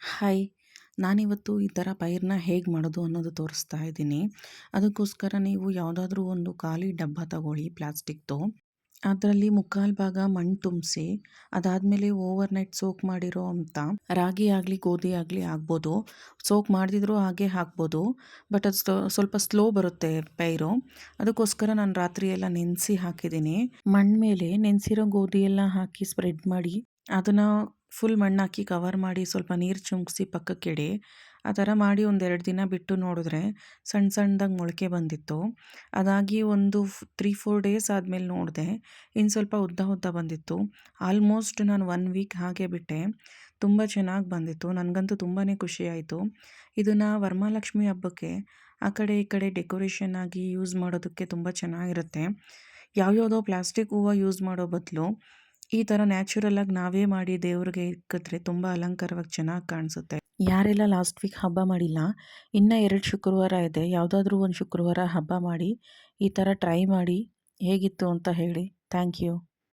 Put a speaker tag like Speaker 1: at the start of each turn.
Speaker 1: Hi. ನಾನಿವತ್ತು ಈ ಥರ ಪೈರನ್ನ ಹೇಗೆ ಮಾಡೋದು ಅನ್ನೋದು ತೋರಿಸ್ತಾ ಇದ್ದೀನಿ. ಅದಕ್ಕೋಸ್ಕರ ನೀವು ಯಾವುದಾದ್ರೂ ಒಂದು ಖಾಲಿ ಡಬ್ಬ ತಗೊಳ್ಳಿ ಪ್ಲಾಸ್ಟಿಕ್‌ದು. ಅದರಲ್ಲಿ ಮುಕ್ಕಾಲು ಭಾಗ ಮಣ್ಣು ತುಂಬಿಸಿ, ಅದಾದಮೇಲೆ ಓವರ್‌ನೈಟ್ ಸೋಕ್ ಮಾಡಿರೋ ಅಂಥ ರಾಗಿ ಆಗಲಿ ಗೋಧಿ ಆಗಲಿ ಆಗ್ಬೋದು. ಸೋಕ್ ಮಾಡದಿದ್ರೂ ಹಾಗೆ ಹಾಕ್ಬೋದು. ಬಟ್ ಅದು ಸ್ವಲ್ಪ ಸ್ಲೋ ಬರುತ್ತೆ ಪೈರು. ಅದಕ್ಕೋಸ್ಕರ ನಾನು ರಾತ್ರಿ ಎಲ್ಲ ನೆನೆಸಿ ಹಾಕಿದ್ದೀನಿ. ಮಣ್ಣು ಮೇಲೆ ನೆನೆಸಿರೋ ಗೋಧಿ ಎಲ್ಲ ಹಾಕಿ ಸ್ಪ್ರೆಡ್ ಮಾಡಿ, ಅದನ್ನು ಫುಲ್ ಮಣ್ಣು ಹಾಕಿ ಕವರ್ ಮಾಡಿ ಸ್ವಲ್ಪ ನೀರು ಚಿಮುಕ್ಸಿ ಪಕ್ಕಕ್ಕಿಡಿ. ಆ ಥರ ಮಾಡಿ ಒಂದು 2 ದಿನ ಬಿಟ್ಟು ನೋಡಿದ್ರೆ ಸಣ್ಣ ಸಣ್ಣದಾಗಿ ಮೊಳಕೆ ಬಂದಿತ್ತು. ಅದಾಗಿ ಒಂದು 3-4 ಡೇಸ್ ಆದಮೇಲೆ ನೋಡಿದೆ, ಇನ್ನು ಸ್ವಲ್ಪ ಉದ್ದ ಉದ್ದ ಬಂದಿತ್ತು. ಆಲ್ಮೋಸ್ಟ್ ನಾನು 1 ವೀಕ್ ಹಾಗೆ ಬಿಟ್ಟೆ. ತುಂಬ ಚೆನ್ನಾಗಿ ಬಂದಿತ್ತು. ನನಗಂತೂ ತುಂಬಾ ಖುಷಿ ಆಯಿತು. ಇದನ್ನು ವರಮಹಾಲಕ್ಷ್ಮಿ ಹಬ್ಬಕ್ಕೆ ಆ ಕಡೆ ಈ ಕಡೆ ಡೆಕೋರೇಷನ್ ಆಗಿ ಯೂಸ್ ಮಾಡೋದಕ್ಕೆ ತುಂಬ ಚೆನ್ನಾಗಿರುತ್ತೆ. ಯಾವ್ಯಾವುದೋ ಪ್ಲಾಸ್ಟಿಕ್ ಹೂವು ಯೂಸ್ ಮಾಡೋ ಬದಲು ಈ ಥರ ನ್ಯಾಚುರಲಾಗಿ ನಾವೇ ಮಾಡಿ ದೇವ್ರಿಗೆ ಇಕ್ಕಿದ್ರೆ ತುಂಬ ಅಲಂಕಾರವಾಗಿ ಚೆನ್ನಾಗಿ ಕಾಣಿಸುತ್ತೆ. ಯಾರೆಲ್ಲ ಲಾಸ್ಟ್ ವೀಕ್ ಹಬ್ಬ ಮಾಡಿಲ್ಲ, ಇನ್ನೂ 2 ಶುಕ್ರವಾರ ಇದೆ, ಯಾವುದಾದ್ರೂ ಒಂದು ಶುಕ್ರವಾರ ಹಬ್ಬ ಮಾಡಿ ಈ ಥರ ಟ್ರೈ ಮಾಡಿ ಹೇಗಿತ್ತು ಅಂತ ಹೇಳಿ. Thank you.